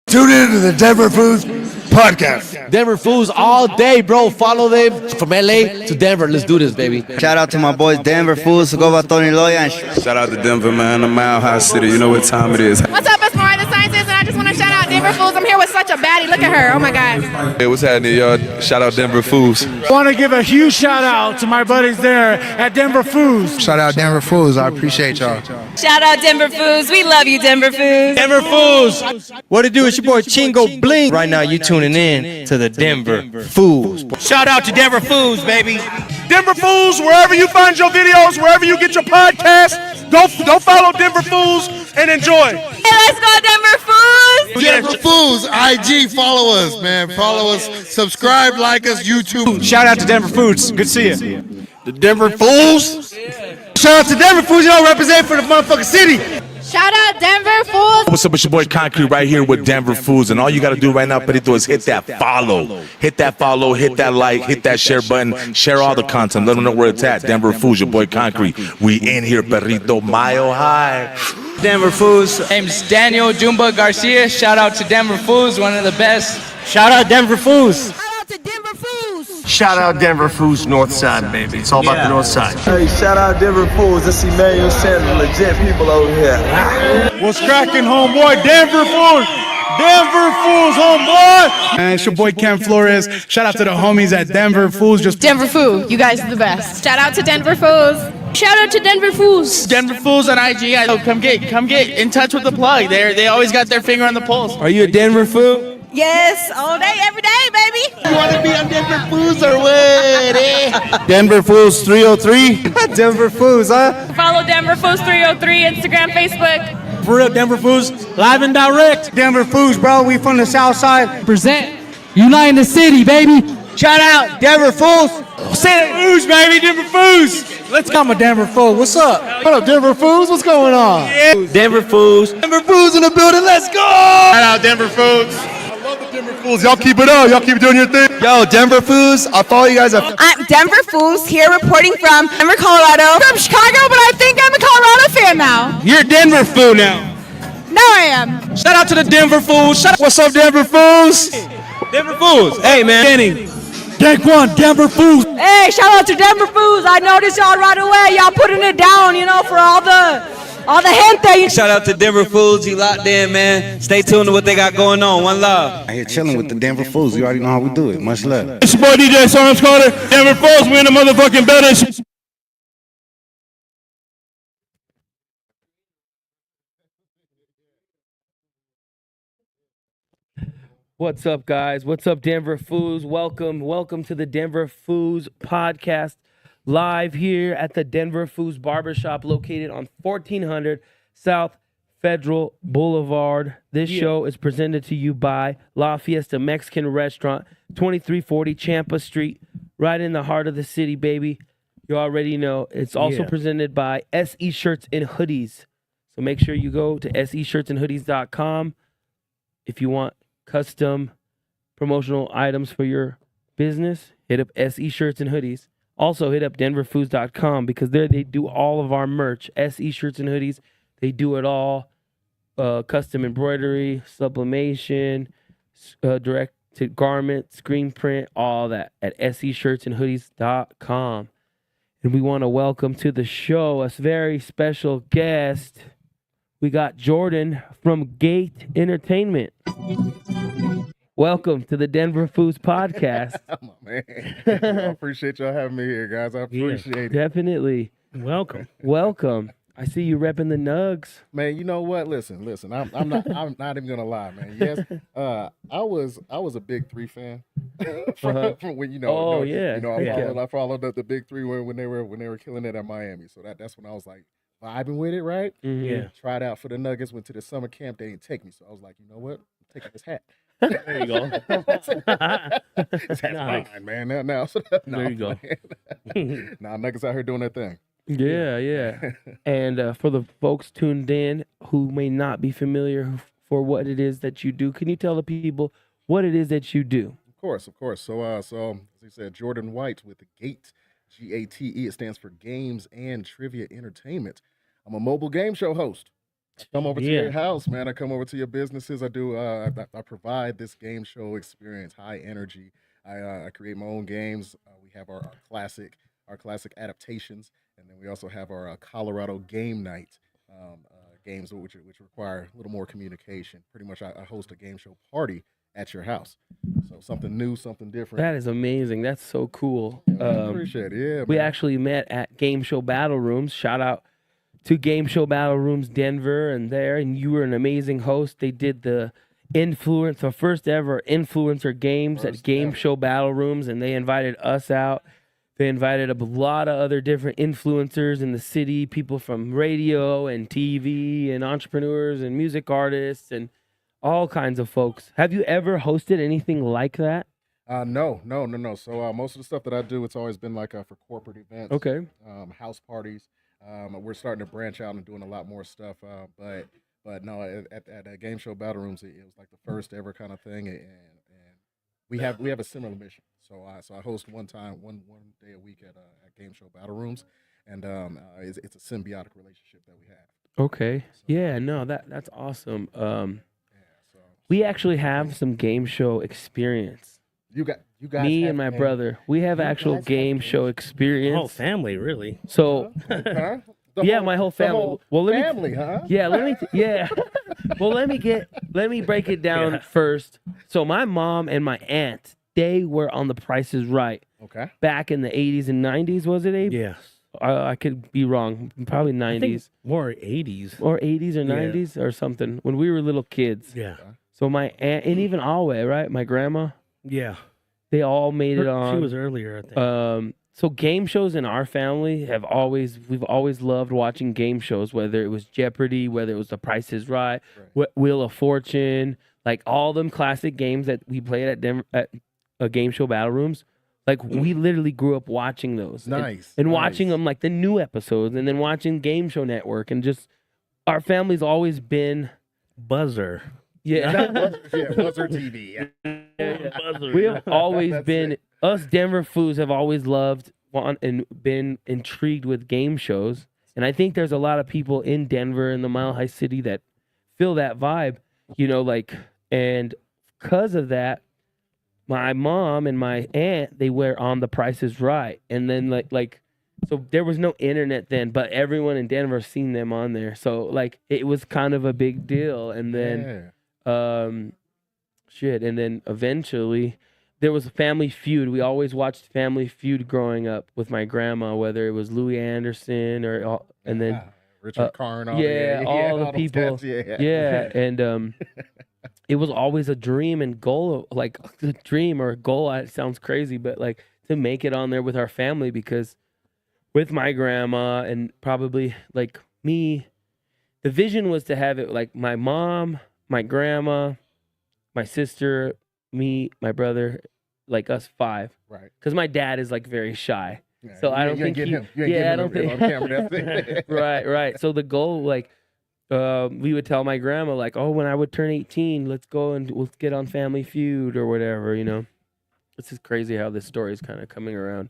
Tune in to the Denver Foos podcast. Denver Foos all day, bro. Follow them from LA to Denver. Let's do this, baby. Shout out to my boys, Denver Foos. Go about Tony Loya. Shout out to Denver, man. The Mile High City. You know what time it is. What's up, it's Mariah the Scientist, and I just want to shout out Denver Foos. I'm here with such a baddie. Look at her. Oh, my God. Hey, what's happening, y'all? Shout out Denver Foos. I want to give a huge shout out to my buddies there at Denver Foos. Shout out Denver Foos. I appreciate y'all. Shout out Denver Foos. We love you, Denver Foos. Denver Foos. What it do? It's your boy Chingo Bling. Right now, you tuning in to the Denver Foos. Shout out to Denver Foos, baby. Denver Foos, wherever you find your videos, wherever you get your podcasts, go follow Denver Foos and enjoy. Hey, let's go, Denver Foos. Denver Foos, IG, follow us, man. Follow us, subscribe, like us, YouTube. Shout out to Denver Foos. Good to see you. The Denver Foos. Shout out to Denver Foos. You all represent for the motherfucking city. Shout out Denver Foos. What's up, it's your boy Concrete right here with Denver Foos, and all you got to do right now, Perito, is hit that follow, hit that like, hit that share button, share all the content, let them know where it's at. Denver Foos, your boy Concrete. We in here, Perito, mile high. Denver Foos. Name's Daniel Jumba Garcia. Shout out to Denver Foos, one of the best. Shout out Denver Foos. Shout out to Denver Foos. Shout out Denver Foos North Side, baby. It's all about the North Side. Hey, shout out Denver Foos. This is Emmanuel Sanders, legit people over here. What's cracking, homeboy? Denver Foos. Denver Foos, homeboy. And it's your boy Ken Flores. Shout out to the homies at Denver Foos. Denver Foo, you guys are the best. Shout out to Denver Foos. Shout out to Denver Foos. Denver Foos on IG. Come get in touch with the plug. They always got their finger on the pulse. Are you a Denver Foo? Yes, all day, every day, baby. You want to be on Denver Foos or what, eh? Denver Foos 303. Denver Foos, huh? Follow Denver Foos 303, Instagram, Facebook. For real, Denver Foos, live and direct. Denver Foos, bro. We from the South Side. Present. Uniting the city, baby. Shout out Denver Foos. Say it, Foos, baby, Denver Foos. Let's come with Denver Foos. What's up? What up, Denver Foos? What's going on? Denver Foos. Denver Foos in the building. Let's go. Shout out Denver Foos. Y'all keep it up. Y'all keep doing your thing. Yo, Denver Foos. I'll follow you guys up. I'm Denver Foos, here reporting from Denver, Colorado. From Chicago, but I think I'm a Colorado fan now. You're a Denver Foo now. Now I am. Shout out to the Denver Foos. What's up, Denver Foos? Denver Foos. Hey, man. Gang one, Denver Foos. Hey, shout out to Denver Foos. I noticed y'all right away. Y'all putting it down, for all the gente. Shout out to Denver Foos. You locked in, man. Stay tuned to what they got going on. One love. I here chilling with the Denver Foos. You already know how we do it. Much love. It's your boy DJ Sarnes Carter. Denver Foos, we in the motherfucking building. What's up, guys? What's up, Denver Foos? Welcome to the Denver Foos podcast, live here at the Denver Foos Barbershop, located on 1400 South Federal Boulevard. This show is presented to you by La Fiesta Mexican Restaurant, 2340 Champa Street, right in the heart of the city, baby. You already know. It's also presented by SE Shirts and Hoodies. So make sure you go to seshirtsandhoodies.com if you want custom promotional items for your business. Hit up SE Shirts and Hoodies. Also hit up denverfoods.com because there they do all of our merch. SE Shirts and Hoodies, they do it all. Custom embroidery, sublimation, direct to garment, screen print, all that at seshirtsandhoodies.com. And we want to welcome to the show a very special guest. We got Jordan from Gate Entertainment. Welcome to the Denver Foos podcast. Oh, man. I appreciate y'all having me here, guys. I appreciate it. Definitely. Welcome. I see you repping the Nugs. Man, you know what? Listen. I'm not even gonna lie, man. Yes, I was a Big Three fan from when I followed the Big Three when they were killing it at Miami. So that's when I was like vibing with it, right? Mm-hmm. Yeah. Tried out for the Nuggets, went to the summer camp. They didn't take me, so I was like, you know what? I'm taking this hat. There you go. This hat's mine, man. Now, there you go. Now Nuggets out here doing their thing. Yeah. And for the folks tuned in who may not be familiar for what it is that you do, can you tell the people what it is that you do? Of course. So as you said, Jordan White with the GATE, GATE. It stands for Games and Trivia Entertainment. I'm a mobile game show host. Come over to your house, man. I come over to your businesses. I do. I provide this game show experience, high energy. I create my own games. We have our classic adaptations, and then we also have our Colorado game night games, which require a little more communication. Pretty much, I host a game show party at your house. So something new, something different. That is amazing. That's so cool. I appreciate it. Yeah, we man. actually met at Game Show Battle Rooms. Shout out to Game Show Battle Rooms Denver and you were an amazing host. They did the first ever influencer games at Game Show Battle Rooms, and they invited us out. They invited a lot of other different influencers in the city, people from radio and TV and entrepreneurs and music artists and all kinds of folks. Have you ever hosted anything like that? No. So most of the stuff that I do, it's always been like for corporate events. Okay. House parties. We're starting to branch out and doing a lot more stuff. But no, at Game Show Battle Rooms, it was like the first ever kind of thing, and we have a similar mission. So I host one day a week at Game Show Battle Rooms, and it's a symbiotic relationship that we have. Okay. So, yeah. No, that's awesome. We actually have some game show experience. You guys. Me and my brother. We have actual game show experience. Whole family, really. So. Huh? My whole family. Huh? Yeah, well, let me break it down first. So my mom and my aunt, they were on The Price is Right. Okay. Back in the 80s and 90s, was it, Abe? Yes. I could be wrong. Probably 90s. I think more 80s. Or 80s or 90s or something. When we were little kids. Yeah. So my aunt, and even Alway, right? My grandma. Yeah. They all made it on. She was earlier, I think. So game shows in our family we've always loved watching game shows, whether it was Jeopardy, whether it was The Price is Right. Wheel of Fortune, like all them classic games that we played at Denver at Game Show Battle Rooms. Like we literally grew up watching those. Nice. And watching them, like the new episodes, and then watching Game Show Network, and just our family's always been Buzzer. Yeah. Buzzer TV. Buzzer. We have always been us Denver Foos have always loved and been intrigued with game shows. And I think there's a lot of people in Denver and the Mile High City that feel that vibe, and because of that, my mom and my aunt, they were on The Price is Right. And then so there was no internet then, but everyone in Denver seen them on there. So it was kind of a big deal. And then and then eventually there was a Family Feud. We always watched Family Feud growing up with my grandma, whether it was Louis Anderson and then Richard Karn. All the people. And it was always a dream and goal, a dream or a goal. It sounds crazy, but to make it on there with our family, because with my grandma and probably me, the vision was to have it my mom, my grandma, my sister, me, my brother, us five. Right. Because my dad is very shy. Yeah, so I don't think I don't think. On camera, that's it. Right. So the goal, we would tell my grandma, when I would turn 18, let's go and we'll get on Family Feud or whatever, It's just crazy how this story is kind of coming around.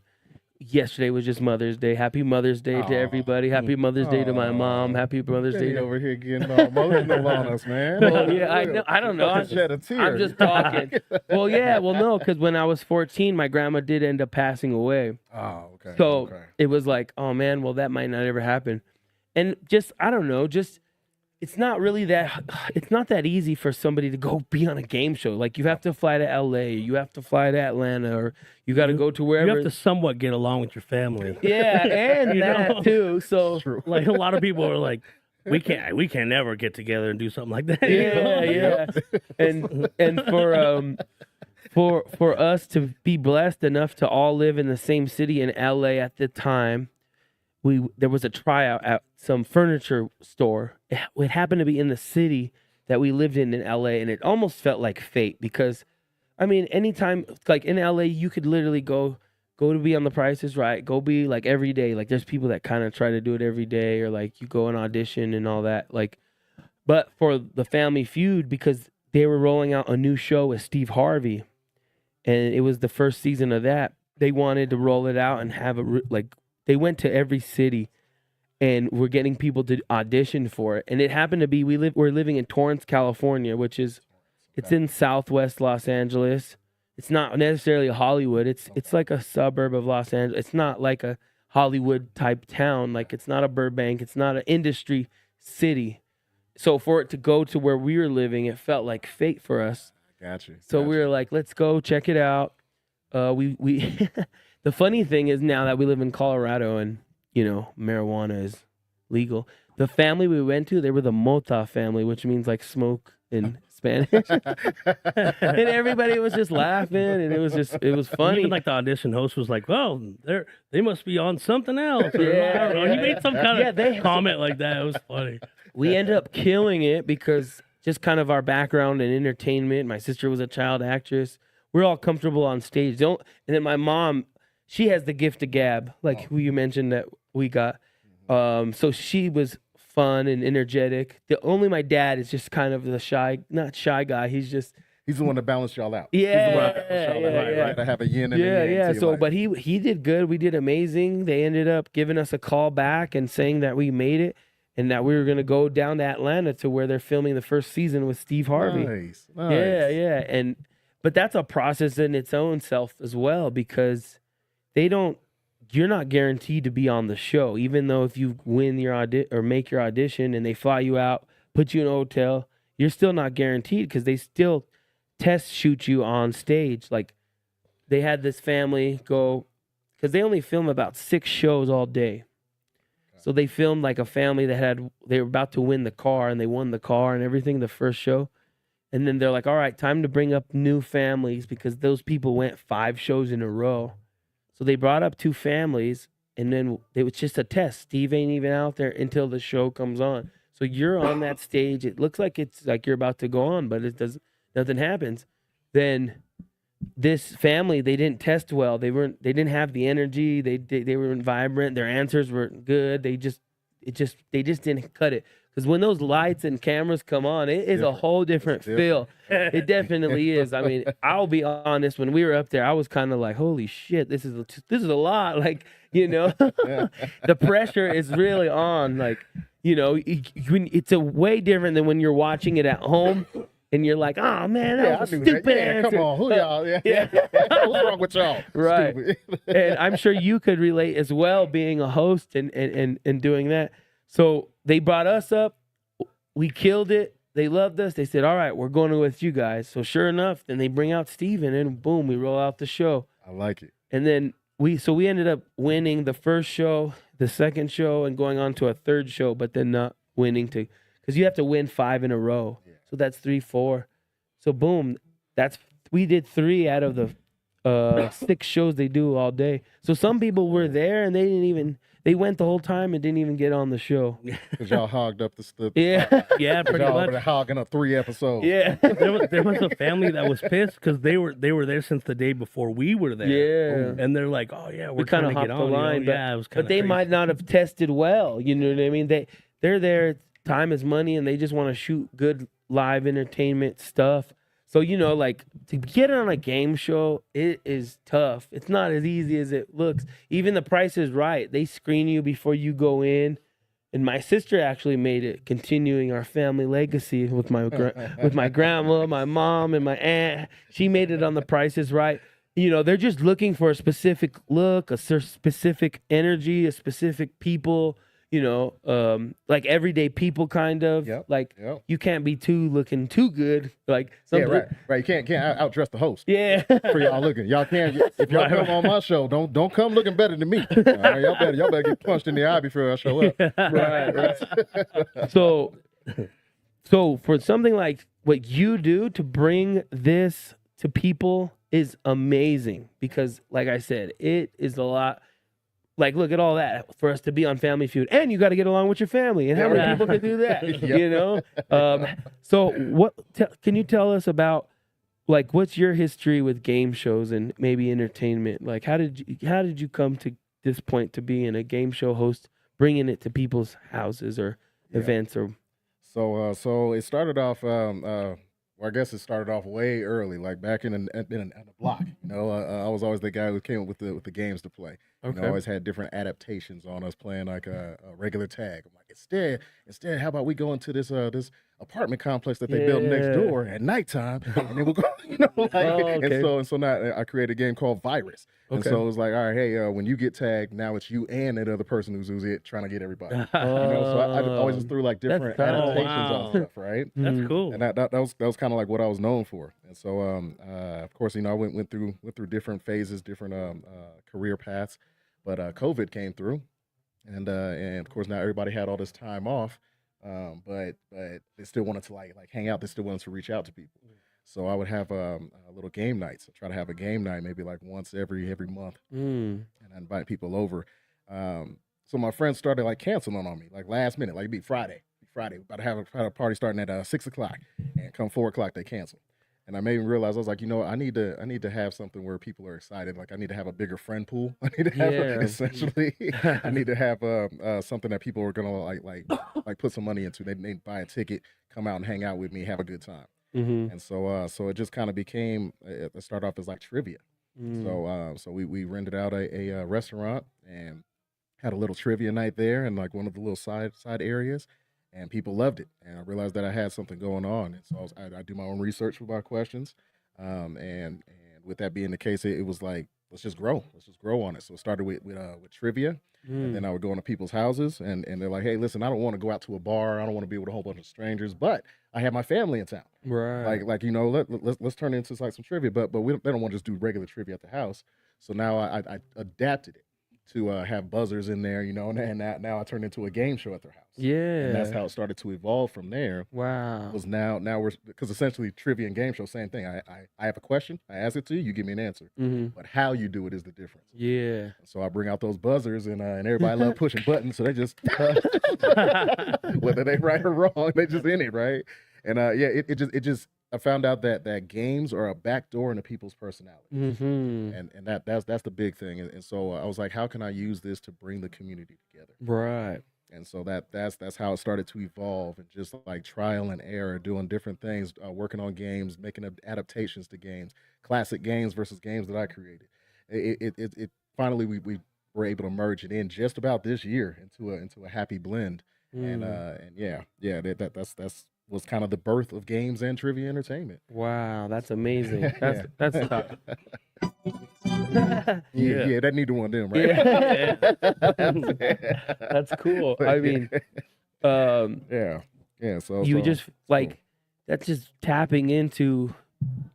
Yesterday was just Mother's Day. Happy Mother's Day to everybody. Happy Mother's Day to my mom. Happy Mother's Day over here getting all emotional on us, man. Well, yeah, I don't know. Shed a tear. I'm just talking. Well, no, because when I was 14, my grandma did end up passing away. Oh, okay. So it was oh man, well that might not ever happen. And I don't know, it's not really it's not that easy for somebody to go be on a game show. You have to fly to LA, you have to fly to Atlanta, or you got to go to wherever. You have to somewhat get along with your family. Yeah, and that too. So a lot of people are we can't never get together and do something like that. Yeah. And for us to be blessed enough to all live in the same city in LA at the time, there was a tryout at some furniture store. It happened to be in the city that we lived in LA, and it almost felt like fate because, anytime in LA, you could literally go to be on The Price is Right, go be every day. There's people that kind of try to do it every day, or you go and audition and all that. But for the Family Feud, because they were rolling out a new show with Steve Harvey, and it was the first season of that, they wanted to roll it out and have they went to every city and we're getting people to audition for it. And it happened to be we're living in Torrance, California, which is it's in Southwest Los Angeles. It's not necessarily Hollywood. It's like a suburb of Los Angeles. It's not like a Hollywood type town. Like it's not a Burbank. It's not an industry city. So for it to go to where we were living, it felt like fate for us. Gotcha. So we were like, let's go check it out. We the funny thing is now that we live in Colorado and marijuana is legal. The family we went to, they were the Mota family, which means like smoke in Spanish. And everybody was just laughing, and it was funny. Even like the audition host was like, "Well, they must be on something else." Or, Yeah. I don't know. He made some kind of comment like that. It was funny. We ended up killing it because just kind of our background in entertainment. My sister was a child actress. We're all comfortable on stage. And then my mom, she has the gift of gab, like who you mentioned that we got. So she was fun and energetic. Only my dad is just kind of the not shy guy. He's the one to balance y'all out. Yeah, He's the one to balance y'all out, right? To have a yin and a yang. yeah. to your So, life. but he did good. We did amazing. They ended up giving us a call back and saying that we made it and that we were gonna go down to Atlanta to where they're filming the first season with Steve Harvey. Nice. Yeah. But that's a process in its own self as well because you're not guaranteed to be on the show, even though if you win your or make your audition and they fly you out, put you in a hotel, you're still not guaranteed because they still test shoot you on stage. Like they had this family go, because they only film about 6 shows all day. So they filmed like a family they were about to win the car and they won the car and everything the first show. And then they're like, all right, time to bring up new families because those people went 5 shows in a row. So they brought up 2 families, and then it was just a test. Steve ain't even out there until the show comes on. So you're on that stage. It looks like it's like you're about to go on, but nothing happens. Then this family, they didn't test well. They didn't have the energy. They weren't vibrant. Their answers weren't good. They just didn't cut it. Because when those lights and cameras come on, it is a whole different feel. It definitely is. I mean, I'll be honest. When we were up there, I was kind of like, "Holy shit, this is a lot." Like, the pressure is really on. Like, it's a way different than when you're watching it at home and you're like, "Oh man, that was a stupid answer." Come on, who y'all? Yeah. What's wrong with y'all? Right. Stupid. And I'm sure you could relate as well, being a host and doing that. So they brought us up. We killed it. They loved us. They said, all right, we're going with you guys. So sure enough, then they bring out Steven and boom, we roll out the show. I like it. And then we ended up winning the first show, the second show, and going on to a third show, but then not winning because you have to win 5 in a row. Yeah. So that's 3, 4. So boom, we did 3 out of the 6 shows they do all day. So some people were there and they went the whole time and didn't even get on the show. Because y'all hogged up the stuff. Yeah. Yeah, pretty y'all much. were hogging up 3 episodes. Yeah. There was a family that was pissed because they were there since the day before we were there. Yeah. And they're like, "Oh yeah, we're kind trying of to hopped get the on." line, Yeah, it was kind but they might not have tested well. You know what I mean? They're there. Time is money, and they just want to shoot good live entertainment stuff. So, like to get on a game show, it is tough. It's not as easy as it looks. Even The Price is Right. They screen you before you go in. And my sister actually made it, continuing our family legacy with my grandma, my mom, and my aunt. She made it on The Price is Right. They're just looking for a specific look, a specific energy, a specific people. Like everyday people kind of. Yep. You can't be looking too good. Like right. You can't outdress the host. Yeah. For y'all looking. Y'all can't if y'all come on my show, don't come looking better than me. All right, y'all better get punched in the eye before I show up. Right. So for something like what you do to bring this to people is amazing because like I said, it is a lot. Like, look at all that for us to be on Family Feud. And you got to get along with your family. And how many people can do that, So can you tell us about, like, what's your history with game shows and maybe entertainment? Like, how did you come to this point to being a game show host, bringing it to people's houses or events? Or So it started off Well, I guess it started off way early, like back in the block. You know, I was always the guy who came up with the games to play. You know, I always had different adaptations on us playing like a regular tag. I'm like, instead, how about we go into this apartment complex that they built next door at nighttime, and then we'll go, you know, like, and so now I created a game called Virus. And so it was like, all right, hey, when you get tagged, now it's you and that other person who's it trying to get everybody. You know, so I always just threw like different adaptations on stuff, right? That's cool. And that was kind of like what I was known for. And so, of course, you know, I went through different phases, different career paths. But COVID came through, and of course now everybody had all this time off, but they still wanted to like hang out. They still wanted to reach out to people. So I would have little game nights. I try to have a game night maybe like once every month, and I invite people over. So my friends started like canceling on me like last minute, like it'd be Friday. About to have a party starting at 6 o'clock, and come 4 o'clock they cancel. And I made me realize, I was like, you know, I need to have something where people are excited. Like I need to have a bigger friend pool. I need to have essentially. I need to have something that people are gonna like put some money into. They buy a ticket, come out and hang out with me, have a good time. And so it just kind of became. It started off as like trivia. So we rented out a restaurant and had a little trivia night there, and like one of the little side areas. And people loved it, and I realized that I had something going on, and so I do my own research with my questions, and with that being the case, it was like let's just grow on it. So it started with trivia, and then I would go into people's houses, and they're like, hey, listen, I don't want to go out to a bar, I don't want to be with a whole bunch of strangers, but I have my family in town, right? Like you know, let's turn it into like some trivia, but they don't want to just do regular trivia at the house. So now I adapted it to have buzzers in there, you know, and now I turned into a game show at their house. Yeah. And that's how it started to evolve from there. Wow. Was now we're, because essentially trivia and game show, same thing. I have a question, I ask it to you, you give me an answer. But how you do it is the difference. Yeah. So I bring out those buzzers, and everybody love pushing buttons, so they just, whether they right or wrong, they just in it, right? And it just I found out that games are a backdoor into people's personality, and that's the big thing. And so I was like, how can I use this to bring the community together? Right. And so that's how it started to evolve, and just like trial and error, doing different things, working on games, making adaptations to games, classic games versus games that I created. It finally we were able to merge it in just about this year into a happy blend, and that's was kind of the birth of games and trivia entertainment. Wow, that's amazing. That's tough. Yeah, that neither one of them, right? That's cool. I mean, So you just like that's just tapping into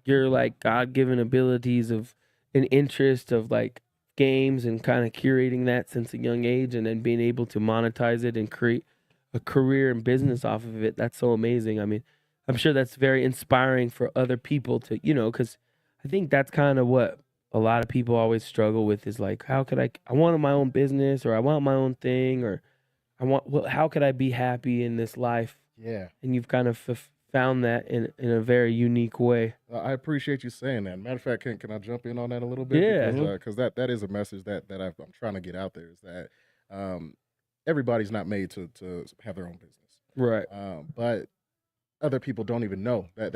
your like God-given abilities of an interest of like games, and kind of curating that since a young age, and then being able to monetize it and create a career and business off of it. That's so amazing. I mean, I'm sure that's very inspiring for other people to, you know, because I think that's kind of what a lot of people always struggle with is like, how could I want my own business, or I want my own thing, or how could I be happy in this life? Yeah. And you've kind of found that in a very unique way. I appreciate you saying that. Matter of fact, can I jump in on that a little bit? Yeah. Because that is a message that I'm trying to get out there, is that everybody's not made to have their own business, right? But other people don't even know that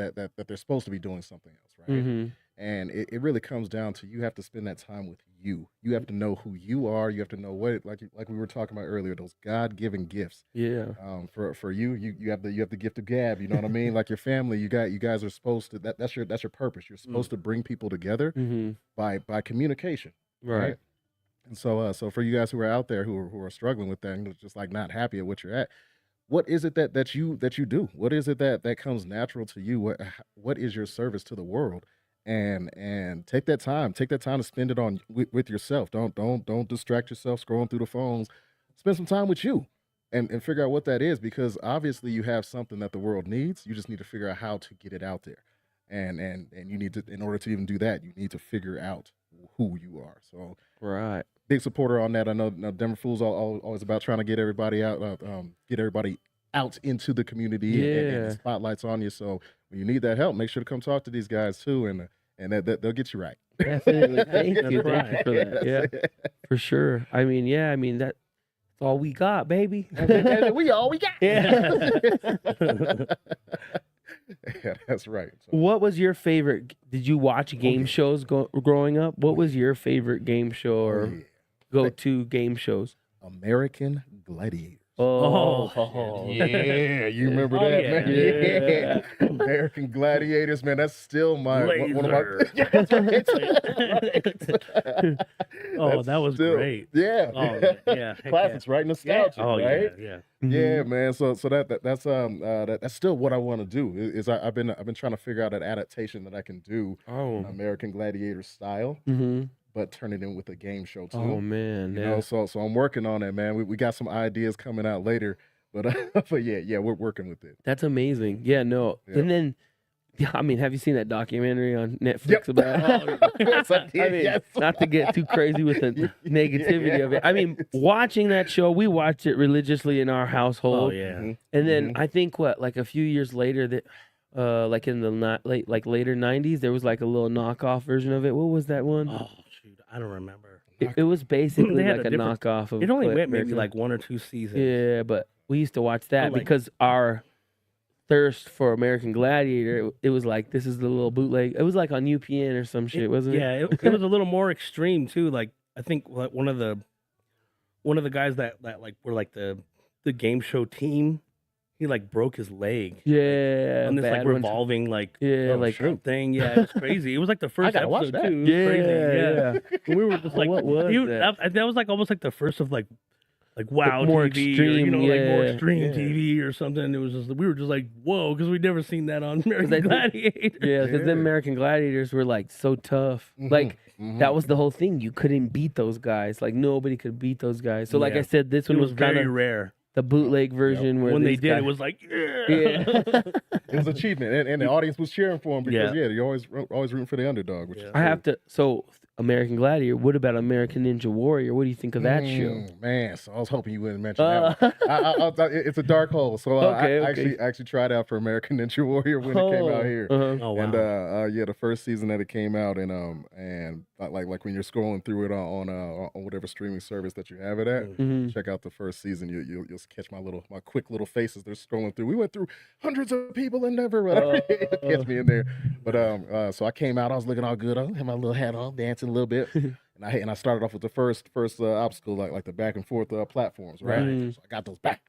they're supposed to be doing something else, right? And it really comes down to, you have to spend that time with you. You have to know who you are. You have to know what, like we were talking about earlier, those God-given gifts. Yeah. For you have the gift of gab. You know what I mean? Like your family, you guys are supposed to. That's your purpose. You're supposed to bring people together by communication, right? And so for you guys who are out there who are struggling with that, and just like not happy at what you're at, what is it that you do? What is it that comes natural to you? What is your service to the world? And take that time to spend it on with yourself. Don't distract yourself scrolling through the phones. Spend some time with you, and figure out what that is, because obviously you have something that the world needs. You just need to figure out how to get it out there, and you need to, in order to even do that, you need to figure out who you are. So right, big supporter on that. I know Denver Foos always about trying to get everybody out, into the community, and the spotlights on you. So when you need that help, make sure to come talk to these guys too, and they'll get you right. Definitely. Thank you for that. Yeah, for sure. I mean, that's all we got, baby. We all we got. Yeah. Yeah, that's right. So, What was your favorite? Did you watch game shows growing up? What was your favorite game show or go-to game shows? American Gladiators. Yeah, you remember that, man? Yeah. American Gladiators, man. That's still one of my. That was great. Yeah. Yeah. Classics, right? Nostalgia, right? Yeah. Yeah, man. So that's still what I want to do. I've been trying to figure out an adaptation that I can do, American Gladiator style. Mm-hmm. But turn it in with a game show too. Oh man, you know, so I'm working on it, man. We got some ideas coming out later, but yeah, we're working with it. That's amazing. Yeah, no, and then. I mean, have you seen that documentary on Netflix about? Yes, I did. I mean, not to get too crazy with the negativity of it. I mean, watching that show, we watched it religiously in our household. Oh yeah. And then I think like a few years later that. Like in the later 90s, there was like a little knockoff version of it. What was that one? Oh shoot, I don't remember. It was basically like a knockoff of. It only went maybe like 1 or 2 seasons. Yeah, but we used to watch that because our thirst for American Gladiator. It was like this is the little bootleg. It was like on UPN or some shit, wasn't it? Yeah, it was a little more extreme too. Like I think one of the guys that like were like the game show team. He like broke his leg. Yeah, on this like revolving thing. Yeah, it was crazy. It was like the first episode too. It was crazy. Yeah. We were just like, what was that? That was like almost like the first of like wow more TV extreme, or, like more extreme TV or something. It was just we were just like whoa because we'd never seen that on American Gladiators. Yeah, because the American Gladiators were like so tough. Like that was the whole thing. You couldn't beat those guys. Like nobody could beat those guys. So like I said, this one was very rare. The bootleg version where when they did it was like it was an achievement and the audience was cheering for him because you're always rooting for the underdog. Which is have to. So American Gladiator. What about American Ninja Warrior? What do you think of that show? Man, so I was hoping you wouldn't mention that one. It's a dark hole. So I actually tried out for American Ninja Warrior when it came out here. Oh wow! And the first season that it came out and like when you're scrolling through it on whatever streaming service that you have it at, check out the first season. You'll catch my quick little faces. They're scrolling through. We went through hundreds of people and never catch me in there. But so I came out. I was looking all good. I had my little hat on, dancing a little bit, and I started off with the first obstacle, like the back and forth platforms, right? So I got those back,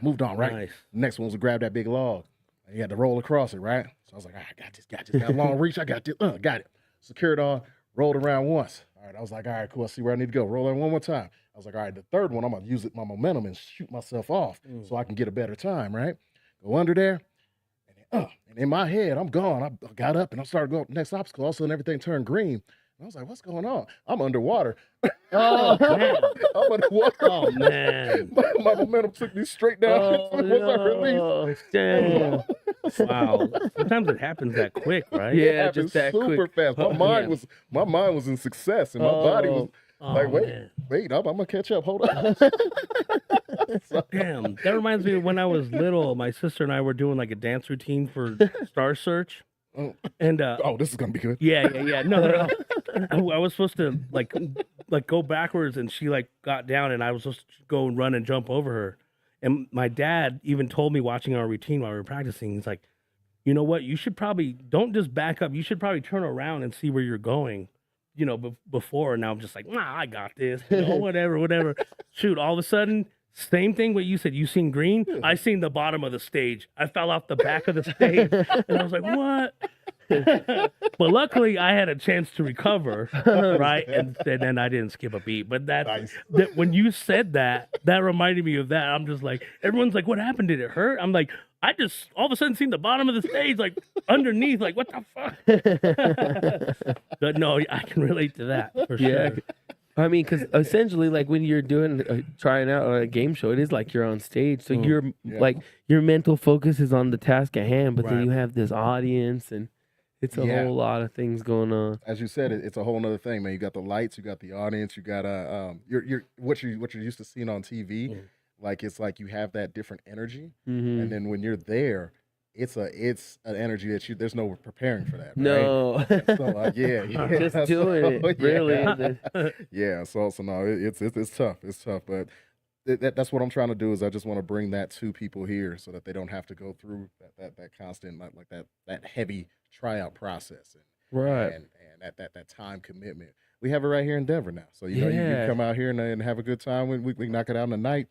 moved on, right? Nice. Next one was to grab that big log. And you had to roll across it, right? So I was like, I got this. Got a long reach. I got this. Got it. Secured on. Rolled around once. All right. I was like, all right, cool. I see where I need to go. Roll in one more time. I was like, all right, the third one, I'm gonna use my momentum and shoot myself off so I can get a better time, right? Go under there. And in my head, I'm gone. I got up and I started going next obstacle. All of a sudden, everything turned green. And I was like, what's going on? I'm underwater. Oh, man. I'm underwater. Oh, man. my momentum took me straight down. Once I released. Damn. Wow. Sometimes it happens that quick, right? Yeah, just that super quick. fast. My mind was in success and my body was like, wait, I'm gonna catch up. Hold on. Damn, that reminds me of when I was little. My sister and I were doing like a dance routine for Star Search, and this is gonna be good. Yeah. No. I was supposed to like go backwards, and she like got down, and I was supposed to go and run and jump over her. And my dad even told me watching our routine while we were practicing, he's like, you know what? You should probably don't just back up. You should probably turn around and see where you're going. You know, before. And now I'm just like, nah, I got this. You know, whatever. Shoot, all of a sudden, same thing what you said. You seen green? I seen the bottom of the stage. I fell off the back of the stage. And I was like, what? But luckily, I had a chance to recover, right? And then I didn't skip a beat. But that when you said that reminded me of that. I'm just like, everyone's like, what happened? Did it hurt? I'm like, I just all of a sudden seen the bottom of the stage, like underneath, like what the fuck? But no, I can relate to that for sure. I mean, because essentially, like when you're doing trying out a game show, it is like you're on stage, so you're like your mental focus is on the task at hand, but then you have this audience, and it's a whole lot of things going on. As you said, it's a whole nother thing, man. You got the lights, you got the audience, you got you're what you're used to seeing on TV. Like it's like you have that different energy, and then when you're there, it's an energy that there's no preparing for that. Right? No, so just doing it, really. Yeah, so no, it's tough. It's tough, but that's what I'm trying to do. Is I just want to bring that to people here so that they don't have to go through that constant like that heavy tryout process and that time commitment. We have it right here in Denver now, so you know you can come out here and have a good time. We can knock it out in the night.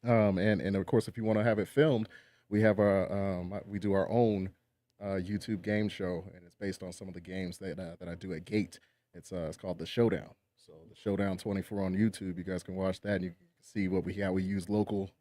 And of course, if you want to have it filmed, we have we do our own YouTube game show, and it's based on some of the games that I do at Gate. It's called The Showdown. So The Showdown 24 on YouTube. You guys can watch that, and you can see what we have. We use local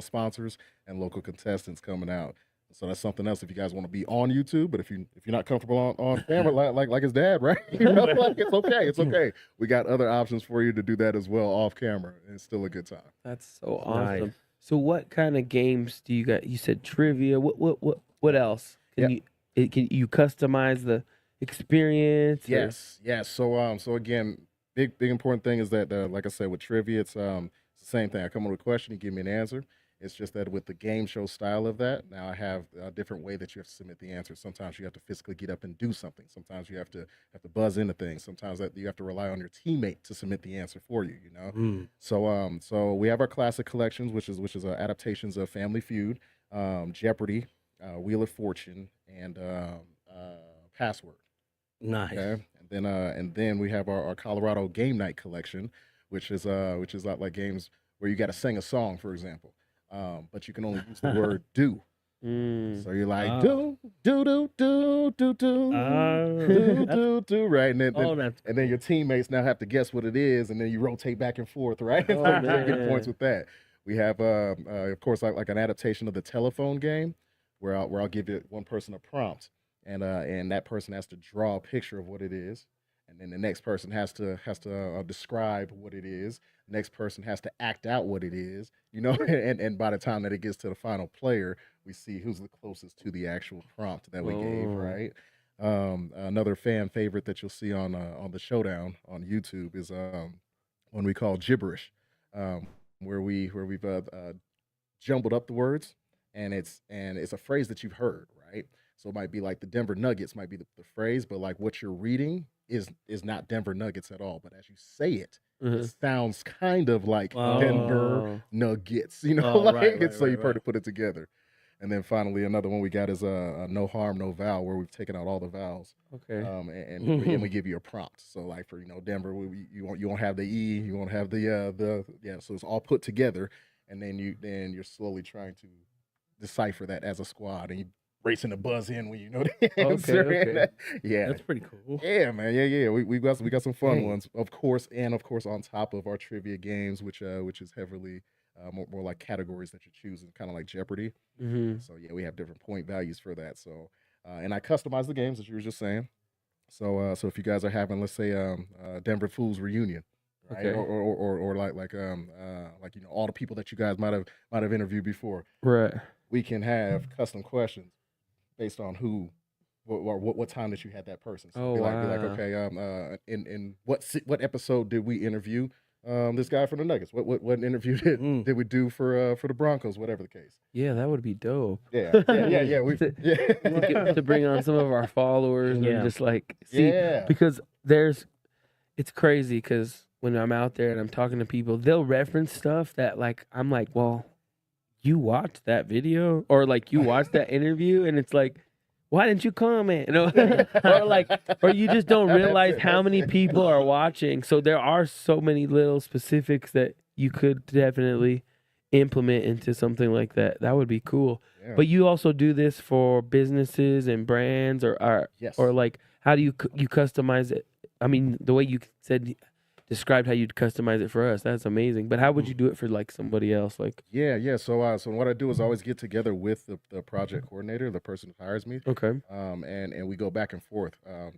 sponsors and local contestants coming out. So that's something else if you guys want to be on YouTube. But if you're not comfortable on camera like his dad, right? You know, like it's okay. It's okay. We got other options for you to do that as well off camera. And it's still a good time. That's so awesome. Nice. So what kind of games do you got? You said trivia. What else? Can you customize the experience? Yes. So again, big important thing is that like I said with trivia, it's the same thing. I come up with a question, you give me an answer. It's just that with the game show style of that, now I have a different way that you have to submit the answer. Sometimes you have to physically get up and do something. Sometimes you have to buzz into things. Sometimes that you have to rely on your teammate to submit the answer for you. You know. So we have our classic collections, which is adaptations of Family Feud, Jeopardy, Wheel of Fortune, and Password. Nice. Okay? And then we have our Colorado Game Night collection, which is like games where you got to sing a song, for example. But you can only use the word do. So you're like do, right? And then your teammates now have to guess what it is, and then you rotate back and forth, right? So you get points with that. We have, of course, like an adaptation of the telephone game, where I'll give one person a prompt, and that person has to draw a picture of what it is. And then the next person has to describe what it is. The next person has to act out what it is, you know. And by the time that it gets to the final player, we see who's the closest to the actual prompt that we gave, right? Another fan favorite that you'll see on the Showdown on YouTube is one we call gibberish, where we've jumbled up the words, and it's a phrase that you've heard, right? So it might be like the Denver Nuggets might be the phrase, but like what you're reading is not Denver Nuggets at all. But as you say it, it sounds kind of like Denver Nuggets, you know, so you've heard it put it together. And then finally, another one we got is a no harm, no foul, where we've taken out all the vowels. Okay. And we give you a prompt. So like for Denver, you won't have the E, you won't have the so it's all put together, and then you're slowly trying to decipher that as a squad, and you racing to buzz in when you know the answer. Okay. Yeah, that's pretty cool. Yeah, man. Yeah. We got some fun ones, of course, on top of our trivia games, which is heavily more like categories that you choose, and kind of like Jeopardy. So yeah, we have different point values for that. So and I customize the games as you were just saying. So if you guys are having, let's say, Denver Foos reunion, right, or like you know, all the people that you guys might have interviewed before, right? We can have custom questions based on what time that you had that person. So be like, okay, in what episode did we interview this guy from the Nuggets? What interview did we do for the Broncos? Whatever the case. Yeah, that would be dope. Yeah. To bring on some of our followers and just like see, because it's crazy because when I'm out there and I'm talking to people, they'll reference stuff that like I'm like, well, you watched that video or like you watched that interview, and it's like, why didn't you comment? You know? or you just don't realize how many people are watching. So there are so many little specifics that you could definitely implement into something like that. That would be cool. Yeah. But you also do this for businesses and brands, or like how do you customize it? I mean, the way you described how you'd customize it for us, that's amazing. But how would you do it for like somebody else? Like so what I do is I always get together with the project coordinator, the person who hires me, and we go back and forth,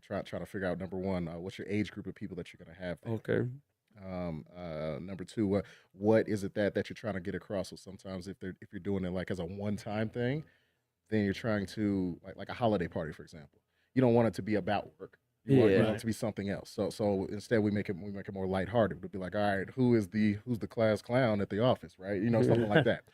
trying to figure out, number one, what's your age group of people that you're going to have there. Number two, what is it that you're trying to get across? So sometimes if you're doing it like as a one-time thing, then you're trying to like a holiday party, for example, you don't want it to be about work. You want it to be something else. So instead we make it more lighthearted. We'll be like, all right, who's the class clown at the office, right? You know, something like that.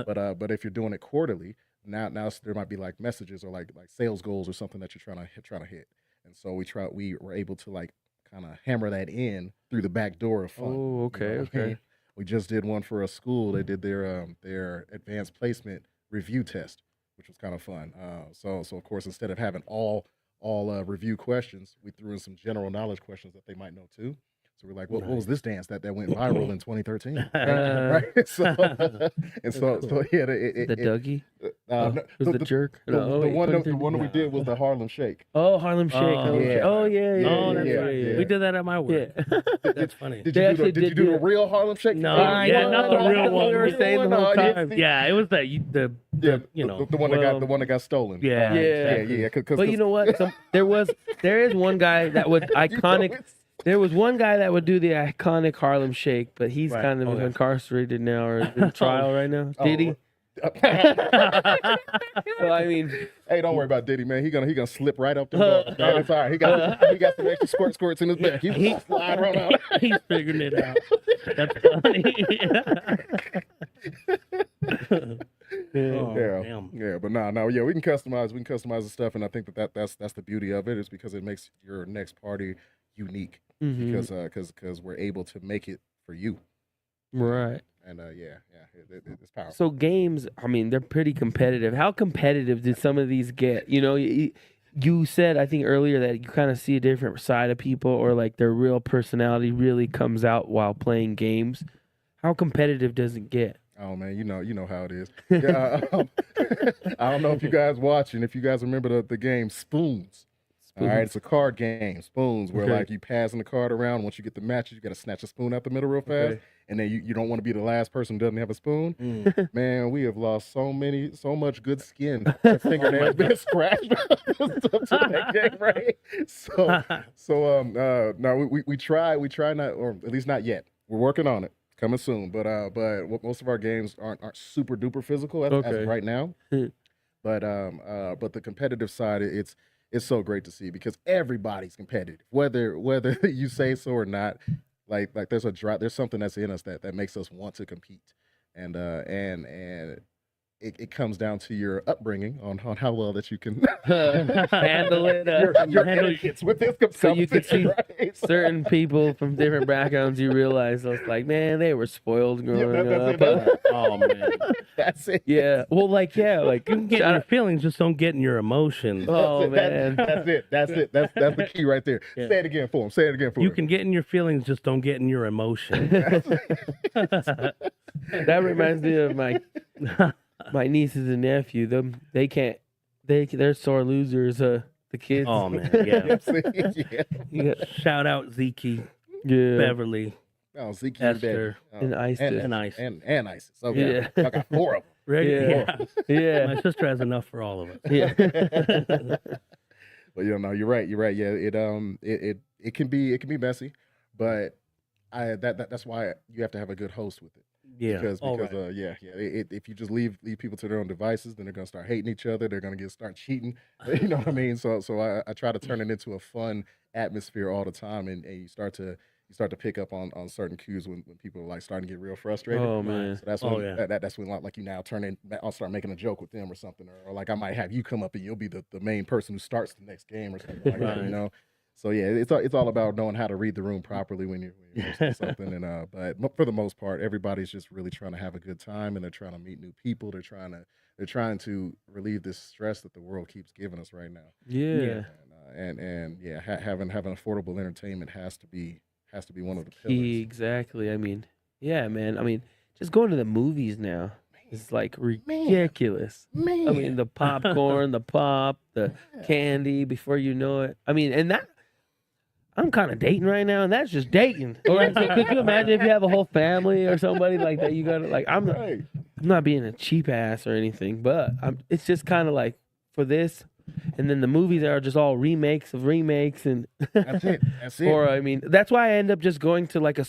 But if you're doing it quarterly, now there might be like messages or like sales goals or something that you're trying to hit. And so we were able to like kind of hammer that in through the back door of fun. Oh, okay, okay. we just did one for a school. They did their advanced placement review test, which was kind of fun. So of course, instead of having all review questions, we threw in some general knowledge questions that they might know too. So we're like, what was this dance that went viral in 2013? Right? So yeah, the Dougie? Was the jerk? The one that we did was the Harlem Shake. Oh, Harlem Shake. yeah. Oh, yeah. Oh, that's right. Yeah. We did that at my work. Yeah. That's funny. Did you do the real Harlem Shake? No, not the real one. We were saying the whole time. Yeah, it was the one that got stolen. Yeah. But you know what? There is one guy that would iconic. There was one guy that would do the iconic Harlem Shake, but he's kind of incarcerated now or in trial right now. Did he? So I mean, hey, don't worry about Diddy, man. He gonna slip right up the ball. Man, it's all right. He got some extra squirts in his back. He's slide right out. He's figuring it out. That's funny. Yeah, but we can customize the stuff, and I think that's the beauty of it, is because it makes your next party unique, because we're able to make it for you, right? And it's powerful. So games, I mean, they're pretty competitive. How competitive did some of these get? You know, you said, I think earlier, that you kind of see a different side of people, or like their real personality really comes out while playing games. How competitive does it get? Oh man, you know how it is. Yeah, I don't know if you guys watching, if you guys remember the game Spoons. All right, it's a card game, Spoons, where like you passing the card around. Once you get the matches, you got to snatch a spoon out the middle real fast, and then you don't want to be the last person who doesn't have a spoon. Man, we have lost so much good skin. Fingernails been scratched to that game, right? So no, we try not, or at least not yet. We're working on it. Coming soon, but most of our games aren't super duper physical as of right now. But the competitive side, it's so great to see, because everybody's competitive, whether you say so or not. Like there's something that's in us that makes us want to compete, and it comes down to your upbringing on how well that you can handle it. Your etiquettes with this. So you can see certain people from different backgrounds. You realize, I was like, man, they were spoiled growing up. Oh man, that's it. Yeah. Well, like you can get in your feelings, just don't get in your emotions. Oh man, that's it. That's the key right there. Yeah. Say it again for him. You can get in your feelings, just don't get in your emotions. That reminds me of my nieces and nephew. They're sore losers. The kids. Oh man, yeah. Shout out Zeke, Beverly, Zeke, Esther, and Isis, and Isis. Okay, I got 4 of them. Yeah. My sister has enough for all of us. Yeah. But you're right. Yeah, it can be messy, but that's why you have to have a good host with it. Yeah, because if you just leave people to their own devices, then they're gonna start hating each other. They're gonna start cheating. You know what I mean? So I try to turn it into a fun atmosphere all the time, and you start to pick up on certain cues when people are like starting to get real frustrated. Oh man! So that's when that's when like you now I'll start making a joke with them or something, or like I might have you come up and you'll be the main person who starts the next game or something like that. You know. So yeah, it's all about knowing how to read the room properly when you're hosting something. And but for the most part, everybody's just really trying to have a good time, and they're trying to meet new people. They're trying to relieve this stress that the world keeps giving us right now. Yeah. And having affordable entertainment has to be one of the pillars. Exactly. I mean, yeah, man. I mean, just going to the movies now is like ridiculous. Man. I mean, the popcorn, the pop, the candy. Before you know it, I mean, and that. I'm kind of dating right now, and that's just dating. Or, so could you imagine if you have a whole family or somebody like that? You gotta I'm not being a cheap ass or anything, but it's just kind of like for this, and then the movies are just all remakes of remakes, and that's it. Or I mean, that's why I end up just going to like a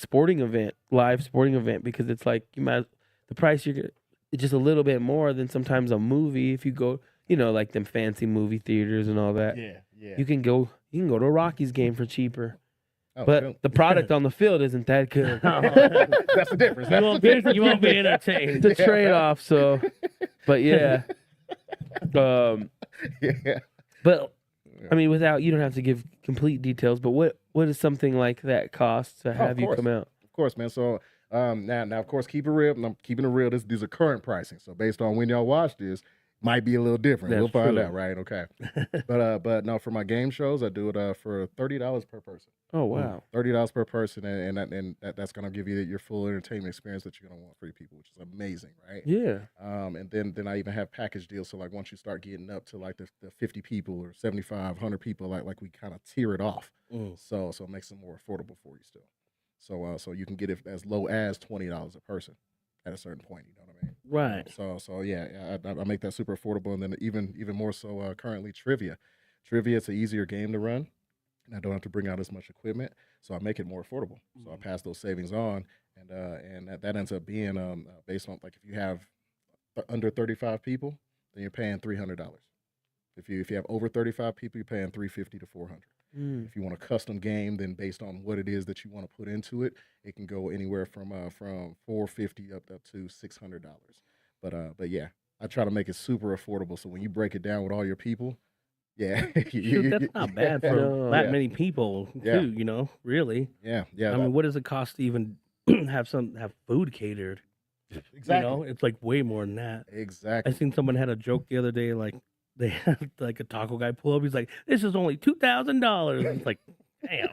live sporting event, because it's like the price it's just a little bit more than sometimes a movie if you go, like them fancy movie theaters and all that. Yeah. You can go to a Rockies game for cheaper. Oh, but cool. the product on the field isn't that good. That's the difference. You won't be entertained. It's a trade-off. So, but yeah. Yeah. But I mean, you don't have to give complete details. But what does something like that cost to have you come out? Of course, man. So Now, of course, keep it real. I'm keeping it real. These are current pricing. So based on when y'all watch this, might be a little different. That's We'll find true. out, right? Okay. But no, for my game shows, I do it for $30 per person. Oh wow. $30 per person, and that's gonna give you your full entertainment experience that you're gonna want for your people, which is amazing, right? Yeah. And then I even have package deals. So like once you start getting up to like the 50 people or 75, 100 people, like we kind of tier it off. So it makes it more affordable for you still. So you can get it as low as $20 a person at a certain point. You know what I mean? Right. So yeah, I make that super affordable, and then even more so currently trivia. Trivia, it's an easier game to run, and I don't have to bring out as much equipment, so I make it more affordable. So I pass those savings on, and that ends up being based on like if you have under 35 people, then you're paying $300. If you have over 35 people, you're paying $350 to $400. If you want a custom game, then based on what it is that you want to put into it, it can go anywhere from $450 up to $600. But yeah, I try to make it super affordable. So when you break it down with all your people, yeah, Shoot, that's not bad for that many people too. You know, really. Yeah. I mean, what does it cost to even have food catered? Exactly. You know, it's like way more than that. Exactly. I seen someone had a joke the other day, like they had like a taco guy pull up. He's like, "This is only $2,000." It's like, damn.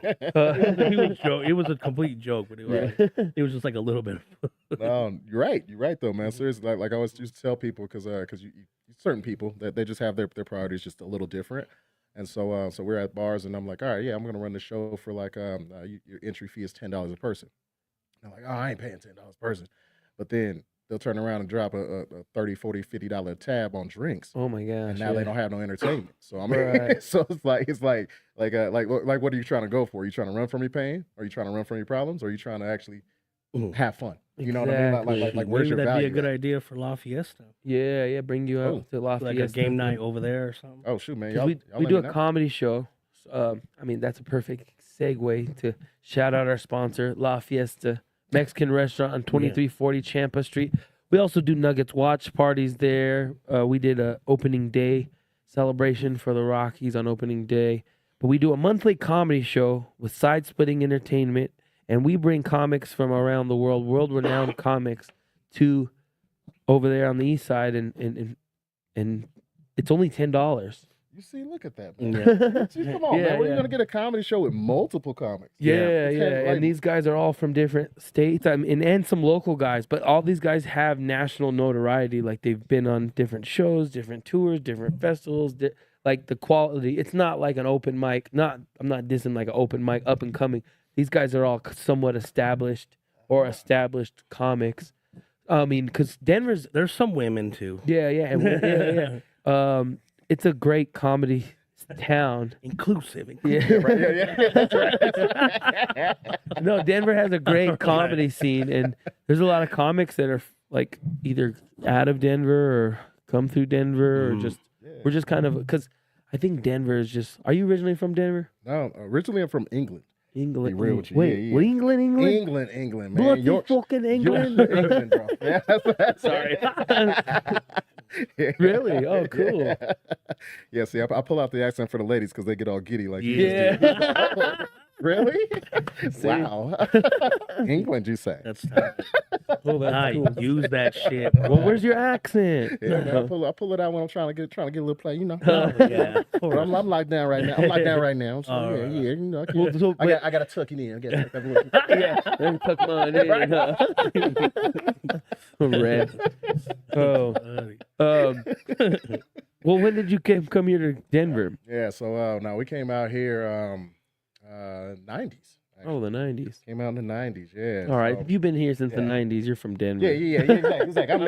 It was a complete joke, but it was just like a little bit. No, you're right. You're right though, man. Seriously, like I always used to tell people, because you certain people that they just have their priorities just a little different. And so we're at bars, and I'm like, all right, yeah, I'm gonna run the show for like your entry fee is $10 a person. And I'm like, oh, I ain't paying $10 a person. But then they'll turn around and drop a $30, $40, $50 tab on drinks. Oh my gosh. And now they don't have no entertainment. So I mean, so it's like what are you trying to go for? Are you trying to run from your pain? Are you trying to run from your problems? Or are you trying to actually have fun? You know what I mean? Like where's your Maybe that'd value? be a good idea for La Fiesta. Yeah, bring you out to La Like Fiesta. a game night over there or something. Oh shoot, man! We do a comedy show. I mean, that's a perfect segue to shout out our sponsor, La Fiesta Mexican restaurant on 2340 Champa Street. We also do Nuggets watch parties there. We did a opening day celebration for the Rockies on opening day. But we do a monthly comedy show with side-splitting entertainment, and we bring comics from around the world, world-renowned comics, to over there on the east side, and it's only $10. You see, look at that, man. Come on, man. We're gonna get a comedy show with multiple comics. Yeah. And these guys are all from different states. I mean, and some local guys, but all these guys have national notoriety. Like they've been on different shows, different tours, different festivals. Like the quality, it's not like an open mic. I'm not dissing like an open mic, up and coming. These guys are all somewhat established comics. I mean, because there's some women too. Yeah. It's a great comedy town. Inclusive. Yeah. That's right. No, Denver has a great comedy scene, and there's a lot of comics that are like either out of Denver or come through Denver, or just we're just kind of, because I think Denver is just. Are you originally from Denver? No, originally I'm from England. England. Be real with you. Wait, yeah. what, England, man. Bloody fucking England. England, bro. Yeah, that's sorry. Really? Oh, cool. Yeah, see, I pull out the accent for the ladies because they get all giddy like you Yeah. just did. Really? Wow. England, you say? That's tough. Oh, that's cool. Use that shit. Well, where's your accent? Yeah, man, I pull it out when I'm trying to get a little play, you know. Yeah. But I'm locked down right now. So you know, I got to tuck it in. I got to tuck that little. Yeah, let me tuck mine in. Red. Well, when did you come here to Denver? Yeah, so now we came out here 90s. Actually. Oh, the 90s. Came out in the 90s, yeah. All right, if you've been here since the 90s, you're from Denver. Yeah, exactly. I'm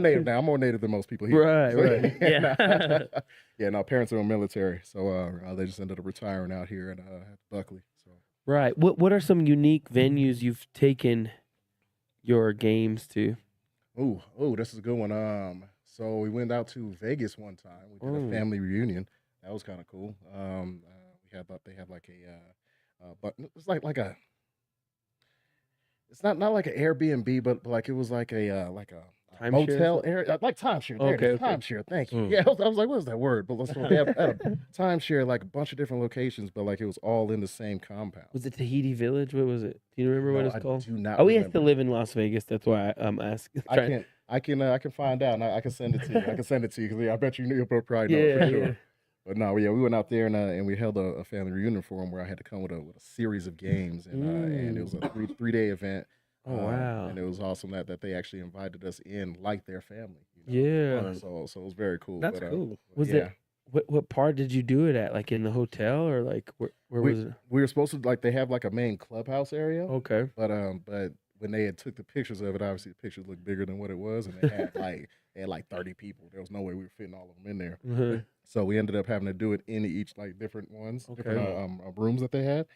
native now. I'm more native than most people here. Right. Yeah. Yeah, no, parents are in the military, so they just ended up retiring out here at Buckley. So. Right. What are some unique venues you've taken your games to? Oh, this is a good one. So we went out to Vegas one time. We did a family reunion. That was kind of cool. They have like a, but it's like a. It's not like an Airbnb, but like it was like a Timeshare motel something? area, like timeshare. There it is, Okay. timeshare. Thank you. Yeah, I was like, what is that word? But they had a timeshare, like a bunch of different locations, but like it was all in the same compound. Was it Tahiti Village? What was it? Do you remember what No, it's I called? do not Oh, we used to remember. live in Las Vegas. That's why I'm asking. I can find out. And I can send it to you. I can send it to you because I bet you'll probably know it for sure. Yeah. But no, yeah, we went out there and we held a family reunion for him where I had to come with a series of games and it was a 3-day event. Oh wow. And it was awesome that they actually invited us in like their family. Yeah. So it was very cool. That's cool. Was it what part did you do it at? Like in the hotel or like where was it? We were supposed to they have like a main clubhouse area. Okay. But when they had took the pictures of it, obviously the pictures looked bigger than what it was, and they had like 30 people. There was no way we were fitting all of them in there. Mm-hmm. So we ended up having to do it in each like different ones, different rooms that they had,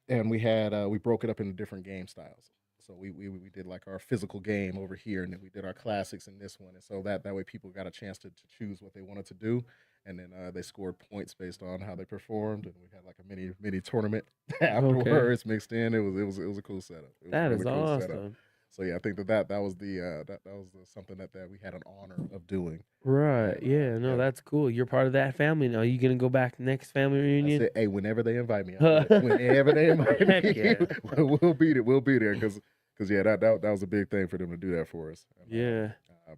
and we broke it up into different game styles. So we did like our physical game over here, and then we did our classics in this one, and so that way people got a chance to choose what they wanted to do, and then they scored points based on how they performed, and we had like a mini tournament afterwards mixed in. It was a cool setup. That is awesome. So yeah, I think that was something that we had an honor of doing. Right. Yeah. No, that's cool. You're part of that family now. You gonna go back next family reunion? I said, hey, whenever they invite me, whenever they invite me, we'll be there. We'll be there because yeah, that was a big thing for them to do that for us. Yeah.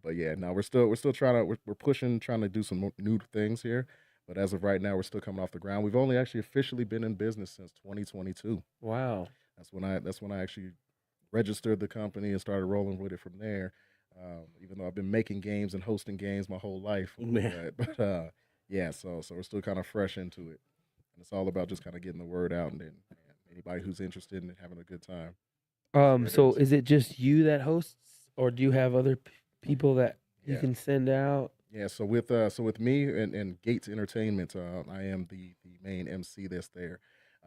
But yeah, no, we're still trying to do some new things here. But as of right now, we're still coming off the ground. We've only actually officially been in business since 2022. Wow. That's when I actually registered the company and started rolling with it from there. Even though I've been making games and hosting games my whole life, but yeah, so we're still kind of fresh into it, and it's all about just kind of getting the word out and then anybody who's interested in having a good time. So is it just you that hosts, or do you have other people that you can send out? Yeah, so with me and Gates Entertainment, I am the main MC that's there.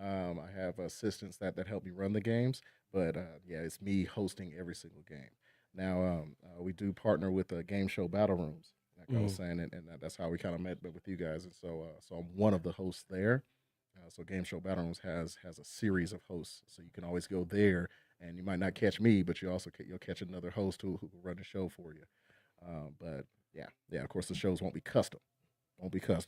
I have assistants that help me run the games, but yeah, it's me hosting every single game. Now, we do partner with Game Show Battle Rooms, like I was saying, and that's how we kind of met with you guys. And so I'm one of the hosts there. So Game Show Battle Rooms has a series of hosts, so you can always go there, and you might not catch me, but you'll catch another host who will run the show for you. But yeah, of course the shows won't be custom,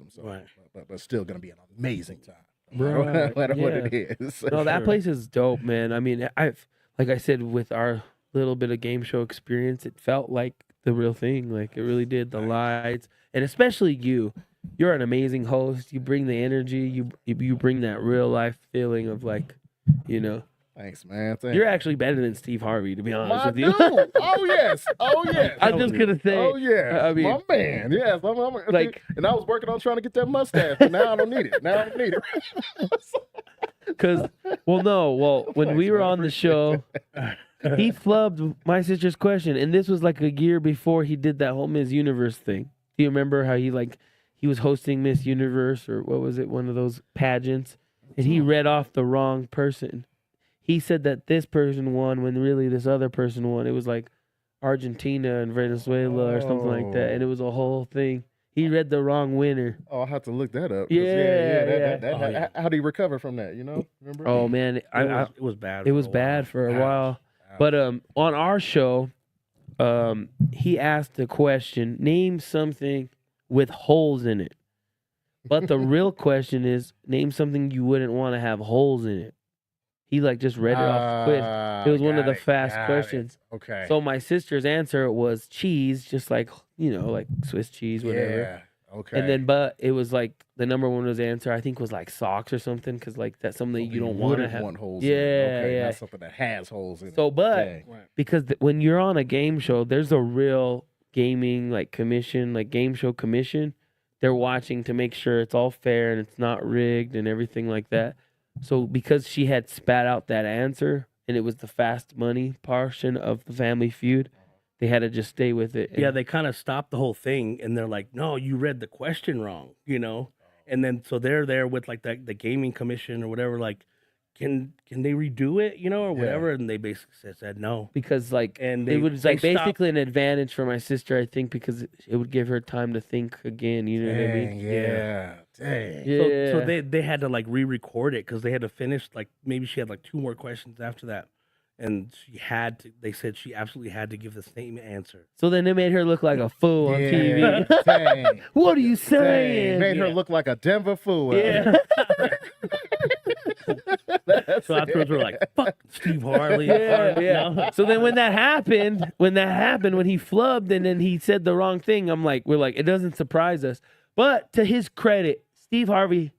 so but still gonna be an amazing time. Right. No matter what it is. No, that place is dope, man. I mean, like I said, with our little bit of game show experience, it felt like the real thing. Like it really did. The lights, and especially you're an amazing host. You bring the energy. You bring that real life feeling of like, Thanks, man. You're actually better than Steve Harvey, to be honest with you. Dude. Oh yes. I'm just gonna say. Oh yeah. I mean, my man. Yes. And I was working on trying to get that mustache, but now I don't need it. Because, when we were on the show, he flubbed my sister's question, and this was like a year before he did that whole Miss Universe thing. Do you remember how he was hosting Miss Universe, or what was it, one of those pageants, and he read off the wrong person. He said that this person won when really this other person won. It was like Argentina and Venezuela or something like that, and it was a whole thing. He read the wrong winner. Oh, I'll have to look that up. Yeah. How do you recover from that? Remember? Oh man, it was bad. It was bad for a while. But on our show, he asked the question: name something with holes in it. But the real question is, name something you wouldn't want to have holes in it. He just read it off the quiz. It was one of the fast questions. Okay. So my sister's answer was cheese, just like Swiss cheese, whatever. Yeah. Okay. And then, but it was like the number one was answer. I think was like socks or something, because that's something you don't want to have. Want holes yeah, in it. Okay, yeah. Not something that has holes in it. So, but because when you're on a game show, there's a real gaming commission, game show commission. They're watching to make sure it's all fair and it's not rigged and everything like that. So because she had spat out that answer and it was the fast money portion of the Family Feud, they had to just stay with it. Yeah, they kind of stopped the whole thing and they're like, no, you read the question wrong, And then so they're there with the gaming commission or whatever, can they redo it, or whatever? And they basically said no. Because it was basically an advantage for my sister, I think, because it would give her time to think again, you know what I mean? Yeah. Dang. Yeah. So they had to re-record it because they had to finish maybe she had 2 more questions after that. and they said she absolutely had to give the same answer. So then they made her look like a fool on TV. Dang. What are you saying? Made her look like a Denver fool. Yeah. So afterwards, we're like, "Fuck Steve Harley." Yeah. No. So then when that happened, when he flubbed and then he said the wrong thing, we're like, it doesn't surprise us. But to his credit, Steve Harvey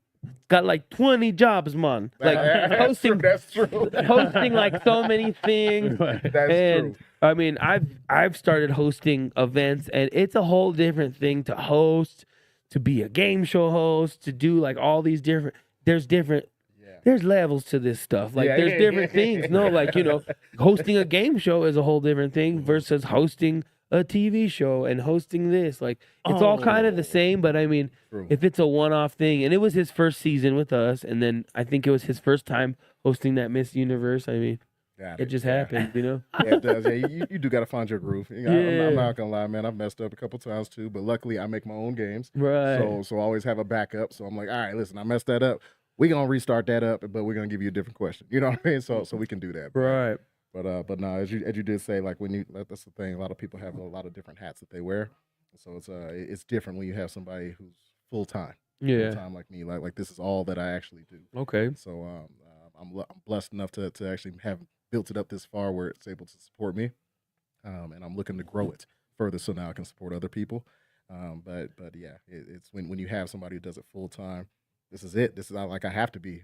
got like 20 jobs, man. Like hosting, that's true. hosting like so many things. That's And true. I mean, I've started hosting events, and it's a whole different thing to host, to be a game show host, to do like all these different. There's levels to this stuff. Like there's different things. No, like hosting a game show is a whole different thing versus hosting a TV show and hosting this. Like it's all kind of the same, but I mean, if it's a one-off thing, and it was his first season with us, and then I think it was his first time hosting that Miss Universe. I mean, it just happened, Yeah, it does. Yeah, you do got to find your groove. I'm not gonna lie, man. I've messed up a couple times too, but luckily I make my own games, right? So I always have a backup. So I'm like, all right, listen, I messed that up. We're gonna restart that up, but we're gonna give you a different question. You know what I mean? So we can do that, right? But no, as you did say, like that's the thing. A lot of people have a lot of different hats that they wear, so it's different when you have somebody who's full time. Yeah, full time like me. Like this is all that I actually do. Okay. So I'm blessed enough to actually have built it up this far where it's able to support me, and I'm looking to grow it further so now I can support other people. But yeah, it's when you have somebody who does it full time. This is it. This is like I have to be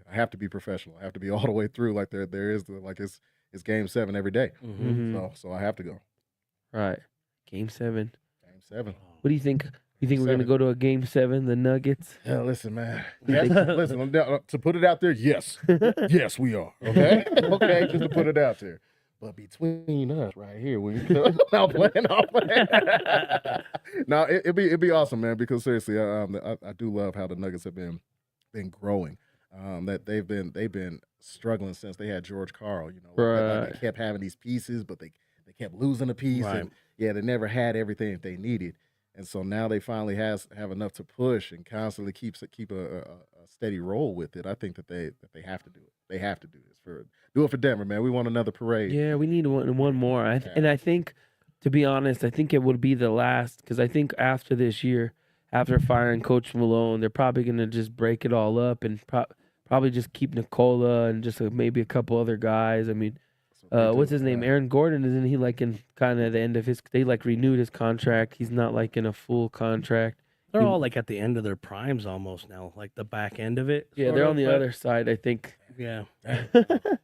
professional. I have to be all the way through. Like there is it's game 7 every day. Mm-hmm. So I have to go. Right. Game 7. Game 7. What do you think? You think we're gonna go to a game 7? The Nuggets. Yeah, listen, man. Yes, listen. I'm down, to put it out there. Yes, yes, we are. Okay, okay. Just to put it out there. But between us, right here, I'm playing. No, it'd be awesome, man. Because seriously, I do love how the Nuggets have been growing. That they've been struggling since they had George Karl. Right. They kept having these pieces, but they kept losing a piece, Right. and they never had everything that they needed. And so now they finally have enough to push and constantly keep a steady roll with it. I think that they have to do it. They have to do this do it for Denver, man. We want another parade. Yeah, we need one more. And I think, to be honest, I think it would be the last, because I think after this year, after firing Coach Malone, they're probably going to just break it all up and probably just keep Nikola and just maybe a couple other guys. I mean, what's his name? Aaron Gordon, isn't he like in kind of the end of they like renewed his contract. He's not like in a full contract. They're all like at the end of their primes almost now, like the back end of it. Yeah, they're on the other side, I think. Yeah.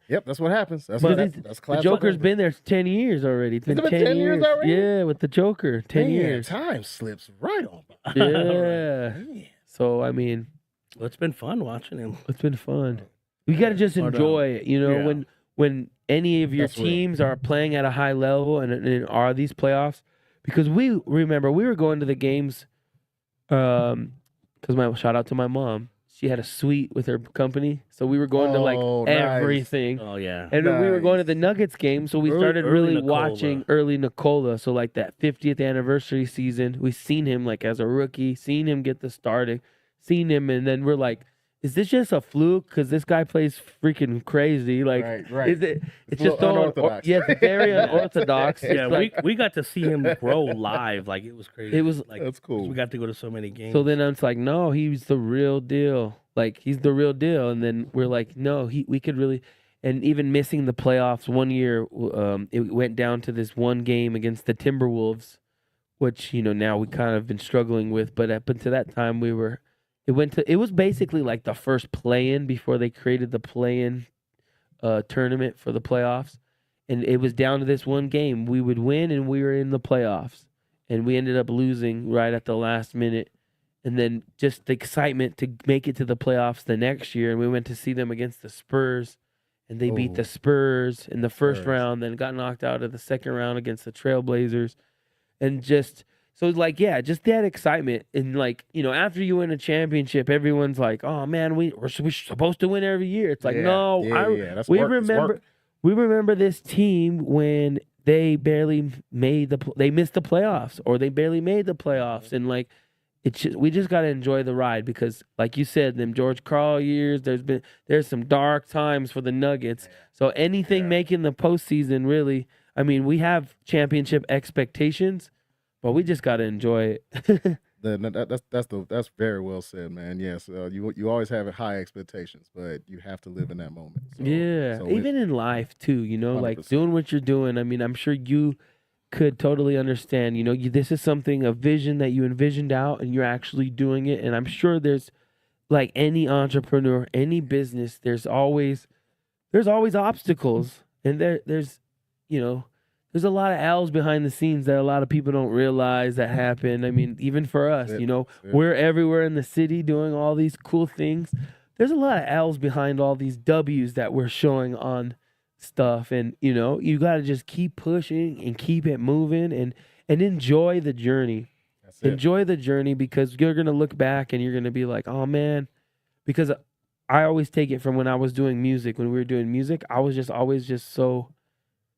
Yep, that's what happens. That's the Joker's been there 10 years already. It's been 10 years already? Yeah, with the Joker, 10 years. Time slips right on by. Yeah. So, I mean, well, it's been fun watching him. It's been fun. You got to just enjoy it, yeah. when any of your teams are playing at a high level and are these playoffs, because we were going to the games, because shout out to my mom. She had a suite with her company, so we were going to like everything. Oh yeah, and we were going to the Nuggets game, so we started really watching early Nikola. So like that 50th anniversary season, we seen him like as a rookie, seen him get the starting, seen him, and then we're like, is this just a fluke? Because this guy plays freaking crazy. Like, right. Is it? It's a just little unorthodox. Yeah, it's very unorthodox. Yeah, like, we got to see him grow live. Like it was crazy. It was like that's cool. We got to go to so many games. So then it's like, no, he's the real deal. Like he's the real deal. And then we're like, no, we could really. And even missing the playoffs one year, it went down to this one game against the Timberwolves, which now we kind of been struggling with. But up until that time, it was basically like the first play-in before they created the play-in tournament for the playoffs. And it was down to this one game. We would win and we were in the playoffs. And we ended up losing right at the last minute. And then just the excitement to make it to the playoffs the next year. And we went to see them against the Spurs. And they beat the Spurs in the first round, then got knocked out of the second round against the Trailblazers. And just... So it's like, yeah, just that excitement. And like, after you win a championship, everyone's like, oh man, we're supposed to win every year. It's like, no, we remember this team when they barely made they missed the playoffs, or they barely made the playoffs. And like, we just got to enjoy the ride because, like you said, them George Karl years, there's some dark times for the Nuggets. So anything making the postseason, really, I mean, we have championship expectations, but we just got to enjoy it. That's very well said, man. Yes, you always have high expectations, but you have to live in that moment. So, even in life too, you know, 100%. like doing what you're doing. I mean, I'm sure you could totally understand, you know, this is something, a vision that you envisioned out and you're actually doing it. And I'm sure there's, like any entrepreneur, any business, there's always obstacles. And there's, you know, there's a lot of L's behind the scenes that a lot of people don't realize that happen. I mean, even for us, you know, we're everywhere in the city doing all these cool things. There's a lot of L's behind all these W's that we're showing on stuff. And, you know, you got to just keep pushing and keep it moving and enjoy the journey. Enjoy the journey, because you're going to look back and you're going to be like, oh man, because I always take it from when I was doing music. When we were doing music, I was always so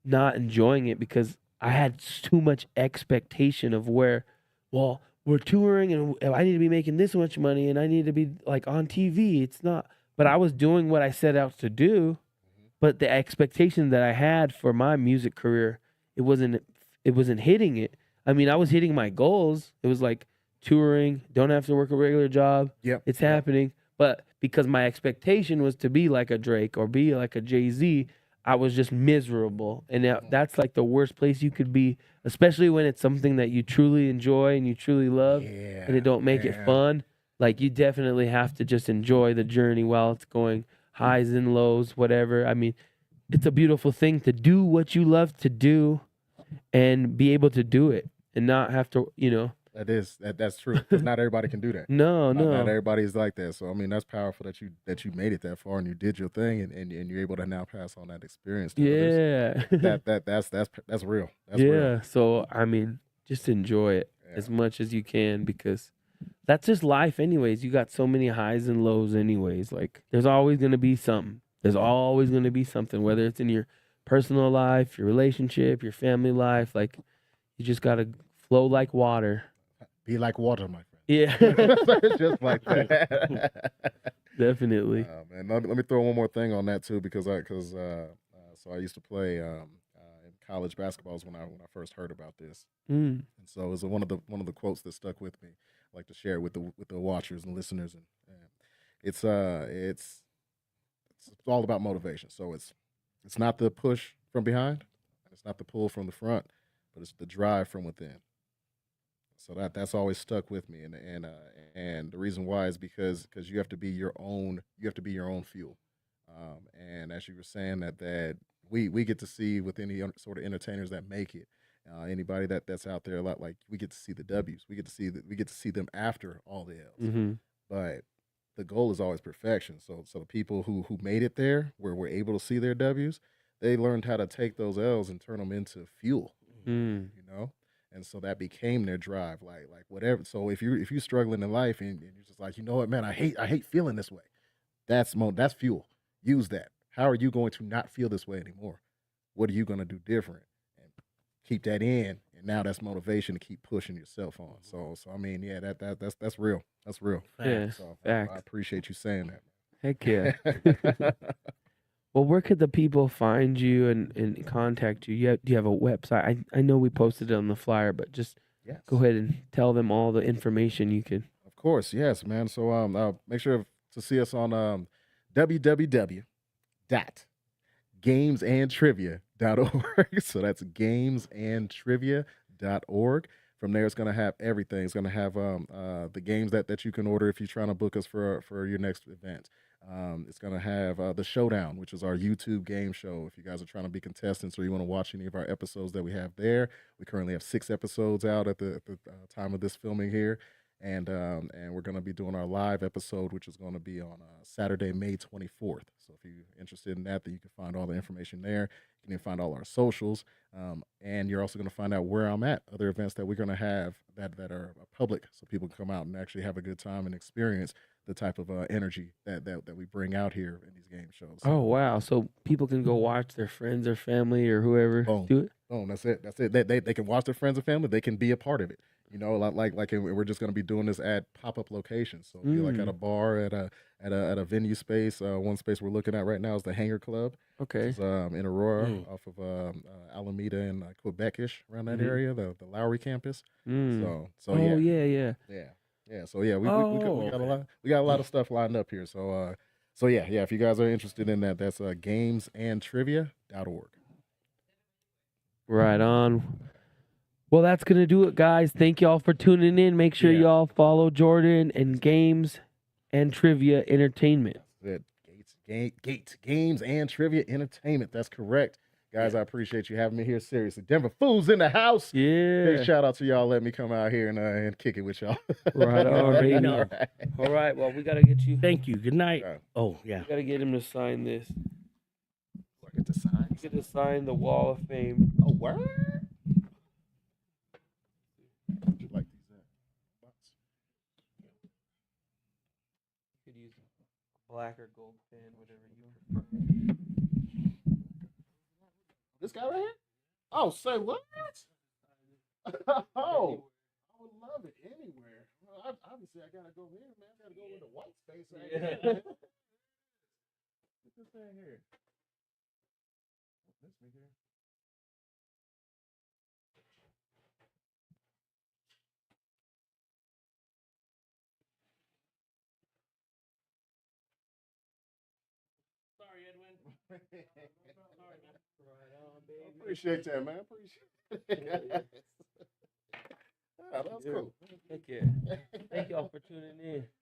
not enjoying it because I had too much expectation of where, well, we're touring and I need to be making this much money and I need to be like on TV. It's not, but I was doing what I set out to do, but the expectation that I had for my music career, it wasn't hitting it. I mean, I was hitting my goals. It was like touring, don't have to work a regular job. It's happening. But because my expectation was to be like a Drake or be like a Jay-Z, I was just miserable. And that's like the worst place you could be, especially when it's something that you truly enjoy and you truly love and it don't make it fun. Like, you definitely have to just enjoy the journey while it's going, highs and lows, whatever. I mean, it's a beautiful thing to do what you love to do and be able to do it and not have to, you know. That's true. 'Cause not everybody can do that. Not everybody is like that. So I mean, that's powerful that you made it that far and you did your thing and you're able to now pass on that experience to others. That's real. That's real. So I mean, just enjoy it as much as you can, because that's just life anyways. You got so many highs and lows anyways. Like, there's always going to be something. There's always going to be something, whether it's in your personal life, your relationship, your family life. Like, you just got to flow like water. Be like water, my friend. Yeah. Just like that. Definitely. Man, let me throw one more thing on that too, because I used to play in college basketball when I first heard about this. And so it was one of the quotes that stuck with me. I like to share it with the watchers and listeners, and it's all about motivation. So it's not the push from behind, it's not the pull from the front, but it's the drive from within. So that's always stuck with me, and the reason why is because you have to be your own fuel, and as you were saying that we get to see with any sort of entertainers that make it, anybody that's out there a lot, like, we get to see the W's, we get to see them after all the L's, but the goal is always perfection. So the people who made it there, where we're able to see their W's, they learned how to take those L's and turn them into fuel, you know. And so that became their drive, like whatever. So if you're struggling in life and you're just like, you know what, man, I hate feeling this way, that's fuel. Use that. How are you going to not feel this way anymore? What are you going to do different? And keep that in, and now that's motivation to keep pushing yourself on. So I mean, yeah, that's real. That's real. Yeah, so I appreciate you saying that. Heck yeah. Well, where could the people find you and contact you? Do you have a website? I know we posted it on the flyer, but just go ahead and tell them all the information you can. Of course, yes, man. So make sure to see us on www.gamesandtrivia.org. So that's gamesandtrivia.org. From there, it's going to have everything. It's going to have the games that you can order if you're trying to book us for your next event. It's going to have the Showdown, which is our YouTube game show. If you guys are trying to be contestants or you want to watch any of our episodes that we have there, we currently have 6 episodes out at the time of this filming here. And we're going to be doing our live episode, which is going to be on Saturday, May 24th. So if you're interested in that, then you can find all the information there. You can find all our socials. And you're also going to find out where I'm at, other events that we're going to have that are public, so people can come out and actually have a good time and experience the type of energy that we bring out here in these game shows. Oh, wow. So people can go watch their friends or family or whoever do it? Boom, that's it. They can watch their friends and family. They can be a part of it. You know, we're just going to be doing this at pop-up locations. So it'll be like at a bar, at a venue space. One space we're looking at right now is the Hangar Club. Okay. Which is, in Aurora, off of Alameda and Quebec-ish, around that area, the Lowry campus. So yeah. So we got a lot of stuff lined up here. So if you guys are interested in that, that's gamesandtrivia.org. Right on. Well, that's going to do it, guys. Thank y'all for tuning in. Make sure y'all follow Jordan and Games and Trivia Entertainment. Games and Trivia Entertainment. That's correct. Guys, I appreciate you having me here. Seriously. Denver Foos in the house. Yeah. Big shout out to y'all. Let me come out here and kick it with y'all. Right on, baby. All right. Well, we got to get you. Thank you. Good night. Oh, yeah. We got to get him to sign this. I get to sign? You get to sign the Wall of Fame. Oh, word? Would you like these box? You could use black or gold pen, whatever you prefer. This guy right here? Oh, say what? Oh, I would love it anywhere. Well, obviously, I gotta go here, man. I gotta go in the white space right here. Look at this thing here. This me here. Sorry, Edwin. Appreciate that, man. Appreciate it. Yeah, that's cool. Thank you. Thank y'all for tuning in.